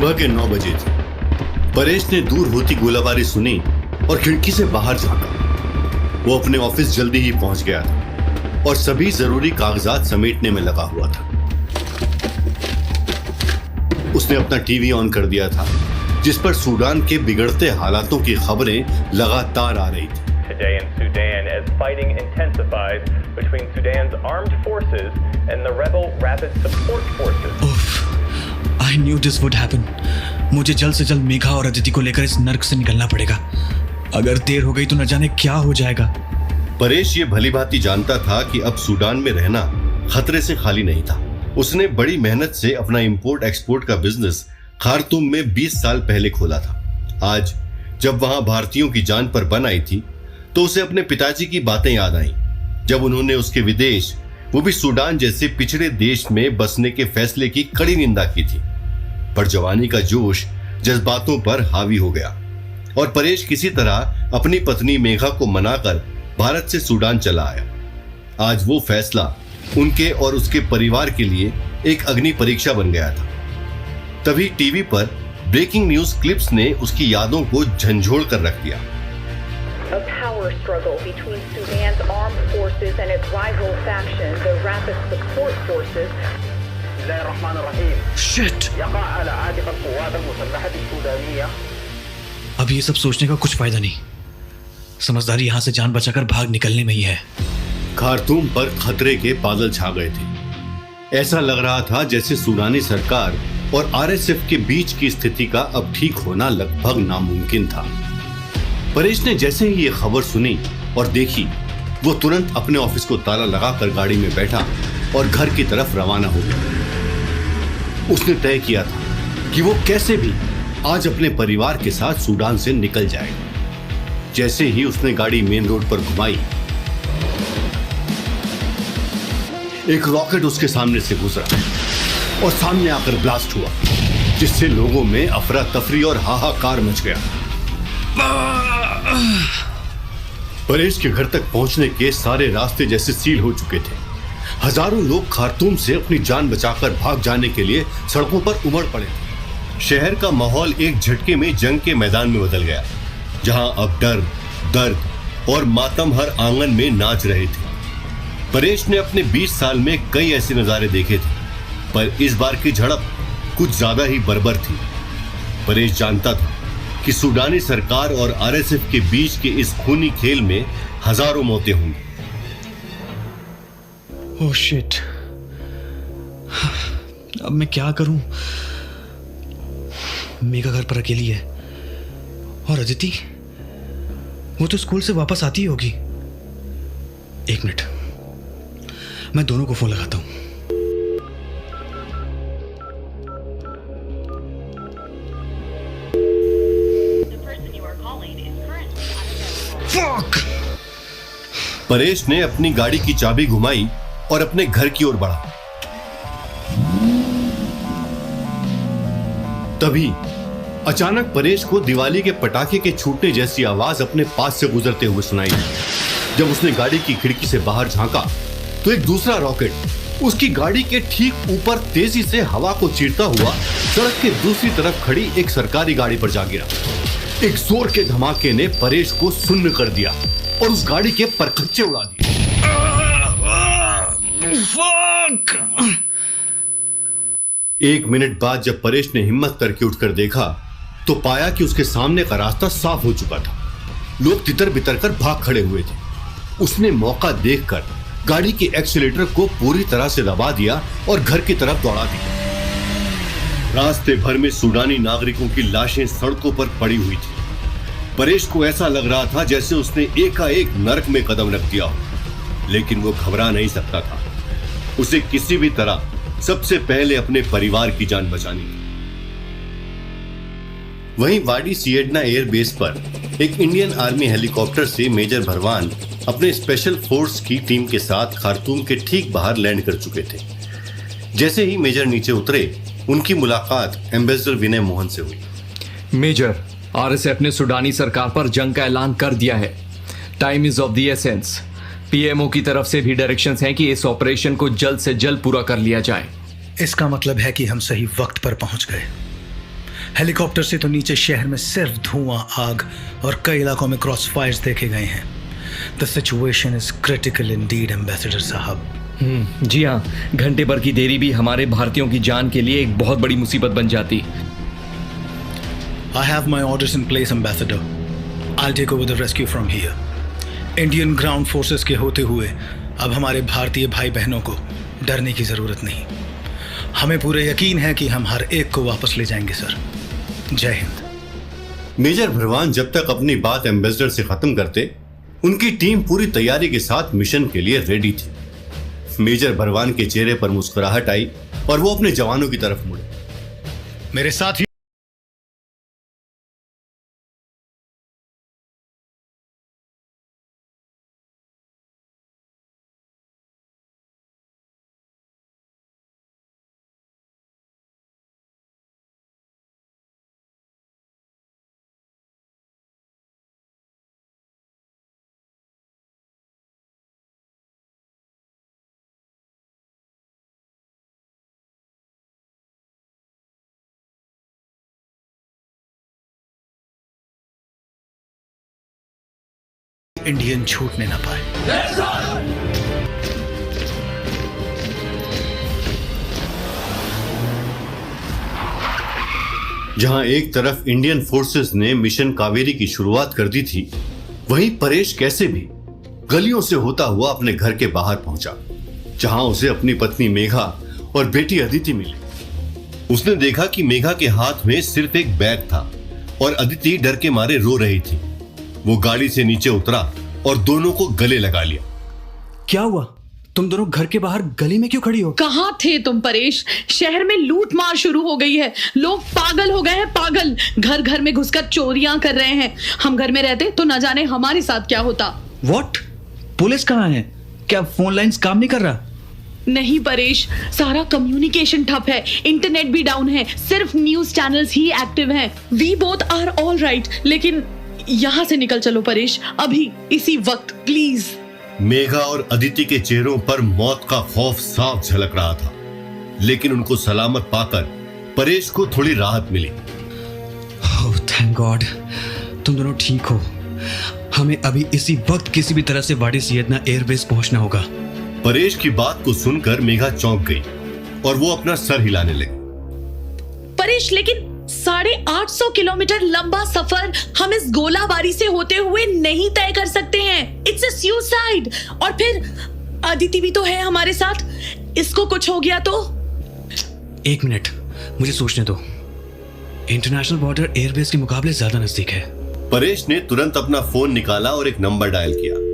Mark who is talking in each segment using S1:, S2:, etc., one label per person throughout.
S1: सुबह के 9 बजे थे। परेश ने दूर होती गोलाबारी सुनी और खिड़की से बाहर झांका। वो अपने ऑफिस जल्दी ही पहुंच गया था और सभी जरूरी कागजात समेटने में लगा हुआ था। उसने अपना टीवी ऑन कर दिया था, जिस पर सूडान के बिगड़ते हालातों की खबरें लगातार आ रही थी।
S2: Today in Sudan, as fighting intensifies between Sudan's armed forces and the rebel rapid support forces.
S3: I knew this would happen. मुझे जल्द से जल्द मेघा और अदिति को लेकर इस नर्क से निकलना पड़ेगा। अगर देर हो गई तो न जाने क्या हो जाएगा।
S1: परेश ये भलीभांति जानता था कि अब सूडान में रहना खतरे से खाली नहीं था। उसने बड़ी मेहनत से अपना इंपोर्ट एक्सपोर्ट का बिजनेस खार्तूम में 20 साल पहले खोला था। आज जब वहां भारतीयों की जान पर बन आई थी तो उसे अपने पिताजी की बातें याद आईं, जब उन्होंने उसके विदेश, वो भी सूडान जैसे पिछड़े देश में बसने के फैसले की कड़ी निंदा की थी। पर जवानी का जोश जज्बातों पर हावी हो गया और परेश किसी तरह अपनी पत्नी मेघा को मनाकर भारत से सूडान चला आया। आज वो फैसला उनके और उसके परिवार के लिए एक अग्नि परीक्षा बन गया था। तभी टीवी पर ब्रेकिंग न्यूज क्लिप्स ने उसकी यादों को झंझोड़ कर रख दिया।
S4: A power struggle between Sudan's armed forces and its rival faction, the Rapid Support Forces.
S3: Shit! अब ये सब सोचने का कुछ फायदा नहीं। समझदारी यहाँ से जान बचाकर भाग निकलने में ही है।
S1: खार्तूम पर खतरे के बादल छा गए थे। ऐसा लग रहा था जैसे सूडानी सरकार और आरएसएफ के बीच की स्थिति का अब ठीक होना लगभग नामुमकिन था। परेश ने जैसे ही ये खबर सुनी और देखी, वो तुरंत अपने ऑफिस को ताला लगाकर गाड़ी में बैठा और घर की तरफ रवाना हो गया। उसने तय किया था कि वो कैसे भी आज अपने परिवार के साथ सूडान से निकल जाएगा। जैसे ही उसने गाड़ी मेन रोड पर घुमाई, एक रॉकेट उसके सामने से गुजरा और सामने आकर ब्लास्ट हुआ, जिससे लोगों में अफरा तफरी और हाहाकार मच गया। परेश के घर तक पहुंचने के सारे रास्ते जैसे सील हो चुके थे। हजारों लोग खार्तूम से अपनी जान बचाकर भाग जाने के लिए सड़कों पर उमड़ पड़े थे। शहर का माहौल एक झटके में जंग के मैदान में बदल गया, जहां अब डर, दर्द और मातम हर आंगन में नाच रहे थे। परेश ने अपने 20 साल में कई ऐसे नजारे देखे थे, पर इस बार की झड़प कुछ ज्यादा ही बर्बर थी। परेश जानता था कि सूडानी सरकार और आरएसएफ के बीच के इस खूनी खेल में हजारों मौतें होंगी।
S3: ओह शिट, अब मैं क्या करूं? मेघा घर पर अकेली है और अदिति, वो तो स्कूल से वापस आती होगी। एक मिनट, मैं दोनों को फोन लगाता हूं।
S1: परेश ने अपनी गाड़ी की चाबी घुमाई और अपने घर की ओर बढ़ा। तभी अचानक परेश को दिवाली के पटाखे के छूटने जैसी आवाज अपने पास से गुजरते हुए सुनाई दी। जब उसने गाड़ी की खिड़की से बाहर झांका तो एक दूसरा रॉकेट उसकी गाड़ी के ठीक ऊपर तेजी से हवा को चीरता हुआ सड़क के दूसरी तरफ खड़ी एक सरकारी गाड़ी पर जा गिरा। एक जोर के धमाके ने परेश को सुन्न कर दिया और उस गाड़ी के परखच्चे उड़ा दिए। एक मिनट बाद जब परेश ने हिम्मत करके उठकर देखा तो पाया कि उसके सामने का रास्ता साफ हो चुका था। लोग तितर बितर कर भाग खड़े हुए थे। उसने मौका देखकर गाड़ी के एक्सीलेटर को पूरी तरह से दबा दिया और घर की तरफ दौड़ा दिया। रास्ते भर में सूडानी नागरिकों की लाशें सड़कों पर पड़ी हुई थी। परेश को ऐसा लग रहा था जैसे उसने एकाएक नरक में कदम रख दिया हो, लेकिन वो घबरा नहीं सकता था। उसे किसी भी तरह सबसे पहले अपने परिवार की जान बचानी थी। वहीं वाडी सिएडना एयरबेस पर एक इंडियन आर्मी हेलीकॉप्टर से मेजर भरवान अपने स्पेशल फोर्स की टीम के साथ खार्तूम के ठीक बाहर लैंड कर चुके थे। जैसे ही मेजर नीचे उतरे, उनकी मुलाकात एम्बेसडर विनय मोहन से हुई।
S5: मेजर, आरएसएफ ने सूडानी सरकार पर जंग का ऐलान कर दिया है। Time is of the essence. PMO की तरफ से भी डायरेक्शंस हैं कि इस ऑपरेशन को जल्द से जल्द पूरा कर लिया जाए।
S3: इसका मतलब है कि हम सही वक्त पर पहुंच गए।
S6: हेलीकॉप्टर से तो नीचे शहर में सिर्फ धुआं, आग और कई इलाकों में क्रॉस फायर्स देखे गए हैं। The situation is critical Indeed ambassador साहब।
S5: जी हाँ, घंटे भर की देरी भी हमारे भारतीयों की जान के लिए एक बहुत बड़ी मुसीबत बन जाती।
S6: I have my orders in place, Ambassador. I'll take over the rescue from here. Indian ground forces के होते हुए अब हमारे भारतीय भाई बहनों को डरने की ज़रूरत नहीं। हमें पूरे यकीन है कि हम हर एक को वापस ले जाएंगे सर। जय हिंद।
S1: मेजर भरवान जब तक अपनी बात एम्बेसडर से खत्म करते, उनकी टीम पूरी तैयारी के साथ मिशन के लिए रेडी थी। मेजर भरवान के चेहरे पर मुस्कुराहट आई और वो अपने जवानों की तरफ मुड़े।
S6: मेरे साथ ही इंडियन छूटने ना पाए।
S1: जहां एक तरफ इंडियन फोर्सेस ने मिशन कावेरी की शुरुआत कर दी थी, वहीं परेश कैसे भी गलियों से होता हुआ अपने घर के बाहर पहुंचा, जहां उसे अपनी पत्नी मेघा और बेटी अदिति मिली। उसने देखा कि मेघा के हाथ में सिर्फ एक बैग था और अदिति डर के मारे रो रही थी। वो गाड़ी से नीचे उतरा और दोनों को गले लगा लिया।
S3: क्या हुआ? तुम दोनों घर के बाहर गली में क्यों खड़ी हो?
S7: कहाँ थे तुम परेश? शहर में लूट मार शुरू हो गई है। लोग पागल हो गए हैं, पागल। घर घर में घुसकर चोरियां कर रहे हैं। हम घर में रहते तो न जाने हमारे साथ क्या होता।
S3: व्हाट? पुलिस कहाँ है? क्या फोन लाइंस काम नहीं कर रहा?
S7: नहीं परेश, सारा कम्युनिकेशन ठप है, इंटरनेट भी डाउन है, सिर्फ न्यूज चैनल्स ही एक्टिव हैं। We both are all right, लेकिन यहाँ से निकल चलो परेश, अभी इसी वक्त प्लीज।
S1: मेघा और अदिति के चेहरों पर मौत का खौफ साफ झलक रहा था, लेकिन उनको सलामत पाकर परेश को थोड़ी राहत मिली।
S3: ओह थैंक गॉड, तुम दोनों ठीक हो। हमें अभी इसी वक्त किसी भी तरह से वाडी सियदना एयरबेस पहुंचना होगा।
S1: परेश की बात को सुनकर मेघा चौंक गई और वो अपना सर हिलाने लगी।
S7: परेश, लेकिन 850 किलोमीटर लंबा सफर हम इस गोलाबारी से होते हुए नहीं तय कर सकते हैं। It's a suicide. और फिर अदिति भी तो है हमारे साथ, इसको कुछ हो गया तो?
S3: एक मिनट, मुझे सोचने दो। इंटरनेशनल बॉर्डर एयरबेस के मुकाबले ज्यादा नजदीक है।
S1: परेश ने तुरंत अपना फोन निकाला और एक नंबर डायल किया।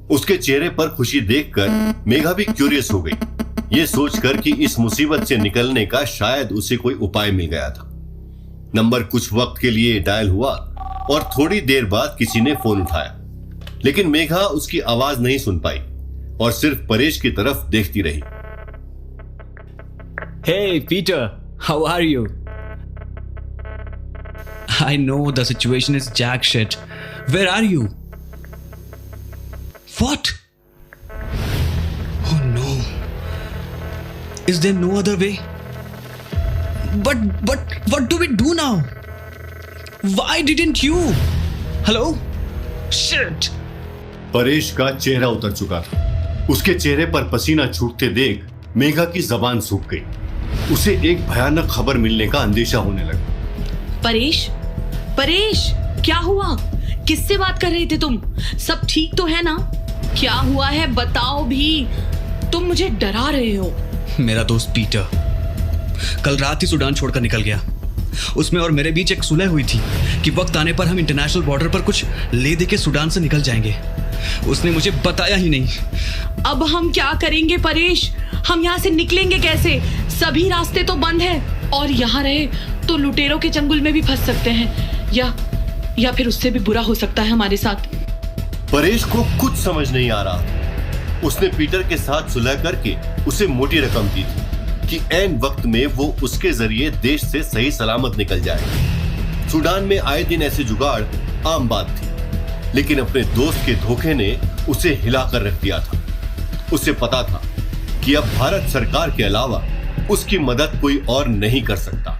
S1: उसके चेहरे पर खुशी देखकर मेघा भी क्यूरियस हो गई, ये सोचकर कि इस मुसीबत से निकलने का शायद उसे कोई उपाय मिल गया था। नंबर कुछ वक्त के लिए डायल हुआ और थोड़ी देर बाद किसी ने फोन उठाया, लेकिन मेघा उसकी आवाज नहीं सुन पाई और सिर्फ परेश की तरफ देखती रही।
S5: Hey Peter, how are you?
S3: I know the situation is jack shit. Where are you? What? Oh no. Is there no other way? But what do we do now? Why didn't you? Hello? Shit.
S1: Paresh का चेहरा उतर चुका था। उसके चेहरे पर पसीना छूटते देख मेघा की जबान सूख गई। उसे एक भयानक खबर मिलने का अंदेशा होने लगा।
S7: परेश, परेश, क्या हुआ? किससे बात कर रहे थे तुम? सब ठीक तो है ना? क्या हुआ है बताओ भी। तुम मुझे डरा रहे हो।
S3: मेरा दोस्त पीटर कल रात ही सूडान छोड़कर निकल गया। उसमें और मेरे बीच एक सुलह हुई थी कि वक्त आने पर हम इंटरनेशनल बॉर्डर पर कुछ ले दे के सूडान से निकल जाएंगे। उसने मुझे बताया ही नहीं।
S7: अब हम क्या करेंगे परेश? हम यहाँ से निकलेंगे कैसे? सभी रास्ते तो बंद हैं और यहाँ रहे तो लुटेरों के चंगुल में भी फंस सकते हैं, या फिर उससे भी बुरा हो सकता है हमारे साथ।
S1: परेश को कुछ समझ नहीं आ रहा। उसने पीटर के साथ सुलह करके उसे मोटी रकम दी थी कि ऐन वक्त में वो उसके जरिए देश से सही सलामत निकल जाए। सूडान में आए दिन ऐसे जुगाड़ आम बात थी, लेकिन अपने दोस्त के धोखे ने उसे हिलाकर रख दिया था। उसे पता था कि अब भारत सरकार के अलावा उसकी मदद कोई और नहीं कर सकता।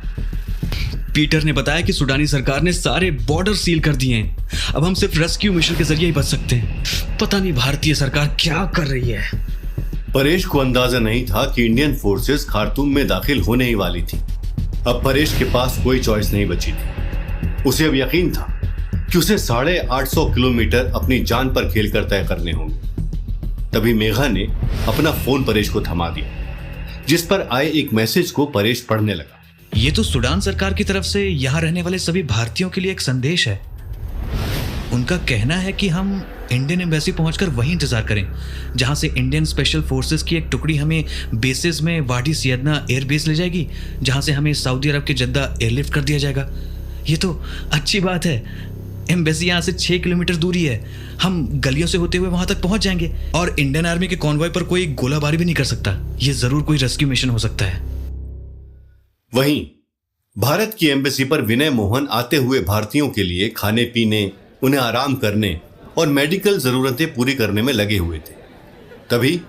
S3: पीटर ने बताया कि सूडानी सरकार ने सारे बॉर्डर सील कर दिए हैं। अब हम सिर्फ रेस्क्यू मिशन के जरिए ही बच सकते हैं। पता नहीं भारतीय सरकार क्या कर रही है।
S1: परेश को अंदाजा नहीं था कि इंडियन फोर्सेस खार्तूम में दाखिल होने ही वाली थी। अब परेश के पास कोई चॉइस नहीं बची थी। उसे अब यकीन था कि उसे 850 किलोमीटर अपनी जान पर खेल कर तय करने होंगे। तभी मेघा ने अपना फोन परेश को थमा दिया, जिस पर आए एक मैसेज को परेश पढ़ने लगा।
S3: ये तो सूडान सरकार की तरफ से यहाँ रहने वाले सभी भारतीयों के लिए एक संदेश है। उनका कहना है कि हम इंडियन एम्बेसी पहुंचकर वहीं इंतजार करें, जहां से इंडियन स्पेशल फोर्सेस की एक टुकड़ी हमें बेसिस में वाडी सियदना एयरबेस ले जाएगी, जहां से हमें सऊदी अरब के जद्दा एयरलिफ्ट कर दिया जाएगा। ये तो अच्छी बात है। एम्बेसी यहाँ से 6 किलोमीटर दूरी है। हम गलियों से होते हुए वहां तक पहुंच जाएंगे और इंडियन आर्मी के कॉन्वॉय पर कोई गोलाबारी भी नहीं कर सकता। ये जरूर कोई रेस्क्यू मिशन हो सकता है।
S1: वहीं भारत की एम्बेसी पर विनय मोहन आते हुए भारतीयों के लिए खाने पीने, उन्हें आराम करने और मेडिकल जरूरतें पूरी करने में लगे हुए थे। तभी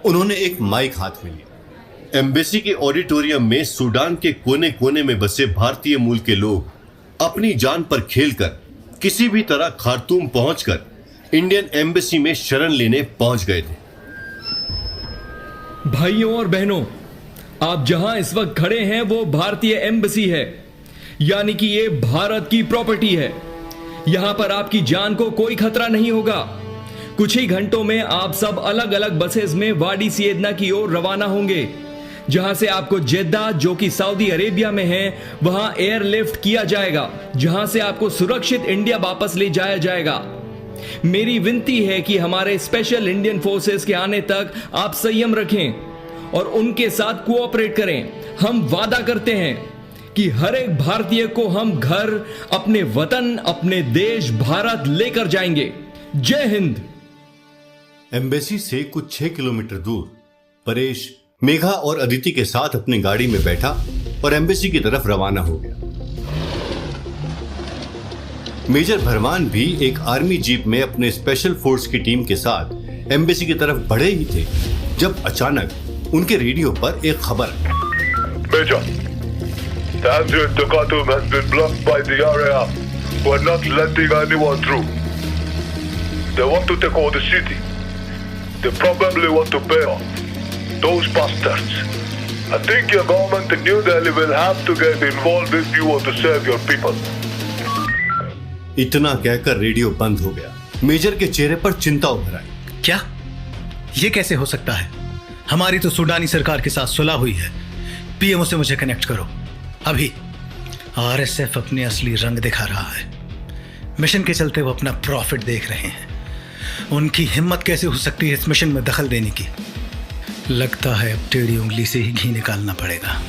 S1: उन्होंने एक माइक हाथ में लिया। एम्बेसी के ऑडिटोरियम में सूडान के कोने कोने में बसे भारतीय मूल के लोग अपनी जान पर खेलकर किसी भी तरह खार्तूम पहुंचकर इंडियन एम्बेसी में शरण लेने पहुंच गए थे।
S5: भाइयों और बहनों, आप जहां इस वक्त खड़े हैं वो भारतीय एम्बेसी है, यानी कि ये भारत की प्रॉपर्टी है। यहां पर आपकी जान को कोई खतरा नहीं होगा। कुछ ही घंटों में आप सब अलग अलग बसेस में वाडी सियदना की ओर रवाना होंगे, जहां से आपको जेद्दा, जो कि सऊदी अरेबिया में है, वहां एयरलिफ्ट किया जाएगा, जहां से आपको सुरक्षित इंडिया वापस ले जाया जाएगा। मेरी विनती है कि हमारे स्पेशल इंडियन फोर्सेस के आने तक आप संयम रखें और उनके साथ कोऑपरेट करें। हम वादा करते हैं कि हर एक भारतीय को हम घर, अपने वतन, अपने देश भारत लेकर जाएंगे। जय हिंद।
S1: एम्बेसी से कुछ 6 किलोमीटर दूर परेश मेघा और अदिति के साथ अपनी गाड़ी में बैठा और एम्बेसी की तरफ रवाना हो गया। मेजर भरवान भी एक आर्मी जीप में अपने स्पेशल फोर्स की टीम के साथ एम्बेसी की तरफ बढ़े ही थे, जब अचानक उनके रेडियो पर एक खबर।
S8: Major, the entry into Khartoum has been blocked by the RAF, who are not letting anyone through. They want to take over the city. They probably want to pay off. Those bastards. I think your government in New Delhi will have to get involved if you want to save your people.
S1: इतना कहकर radio बंद हो गया। Major के चेहरे पर चिंता उभर आई।
S6: क्या ये कैसे हो सकता है? हमारी तो सूडानी सरकार के साथ सुलह हुई है। पीएमओ से मुझे कनेक्ट करो अभी। आरएसएफ अपने असली रंग दिखा रहा है। मिशन के चलते वो अपना प्रॉफिट देख रहे हैं। उनकी हिम्मत कैसे हो सकती है इस मिशन में दखल देने की? लगता है अब टेढ़ी उंगली से ही घी निकालना पड़ेगा।